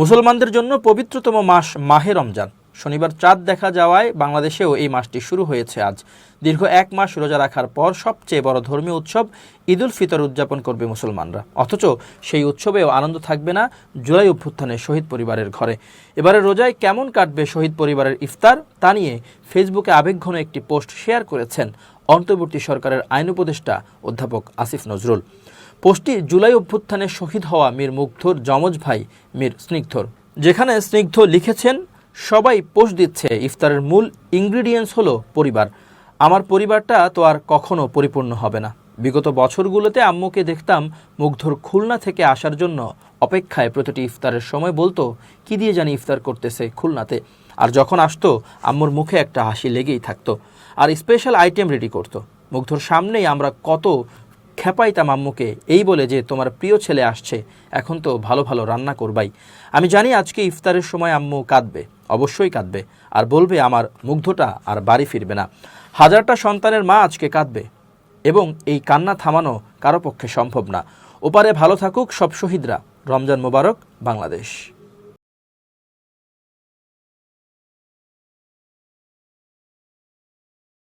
মুসলমানদের জন্য পবিত্রতম মাস মাহে রমজান। শনিবার চাঁদ দেখা যাওয়ায় বাংলাদেশেও এই মাসটি শুরু হয়েছে আজ। দীর্ঘ এক মাস রোজা রাখার পর সবচেয়ে বড় ধর্মীয় উৎসব ঈদ উল ফিতর উদযাপন করবে মুসলমানরা। অথচ সেই উৎসবেও আনন্দ থাকবে না জুলাই অভ্যুত্থানে শহীদ পরিবারের ঘরে। এবারে রোজায় কেমন কাটবে শহীদ পরিবারের ইফতার, তা নিয়ে ফেসবুকে আবেগঘন একটি পোস্ট শেয়ার করেছেন অন্তর্বর্তী সরকারের আইন উপদেষ্টা অধ্যাপক আসিফ নজরুল। পোস্টটি জুলাই অভ্যুত্থানে শহীদ হওয়া মীর মুগ্ধর যমজ ভাই মীর স্নিগ্ধর, যেখানে স্নিগ্ধ লিখেছেন, সবাই পোস্ট দিচ্ছে, ইফতারের মূল ইনগ্রিডিয়েন্টস হলো পরিবার। আমার পরিবারটা তো আর কখনো পরিপূর্ণ হবে না। বিগত বছরগুলোতে আম্মুকে দেখতাম মুগ্ধর খুলনা থেকে আসার জন্য অপেক্ষায় প্রতিটি ইফতারের সময় বলতো, কি দিয়ে জানি ইফতার করতেছে খুলনাতে। আর যখন আসতো আম্মুর মুখে একটা হাসি লেগেই থাকতো আর স্পেশাল আইটেম রেডি করতো। মুগ্ধর সামনেই আমরা কত খেপাইতাম আম্মুকে, এই বলে যে তোমার প্রিয় ছেলে আসছে, এখন তো ভালো ভালো রান্না করবাই। আমি জানি আজকে ইফতারের সময় আম্মু কাঁদবে, অবশ্যই কাঁদবে, আর বলবে আমার মুগ্ধটা আর বাড়ি ফিরবে না। হাজারটা সন্তানের মা আজকে কাঁদবে এবং এই কান্না থামানো কারো পক্ষে সম্ভব না। ওপারে ভালো থাকুক সব শহীদরা। রমজান মোবারক বাংলাদেশ।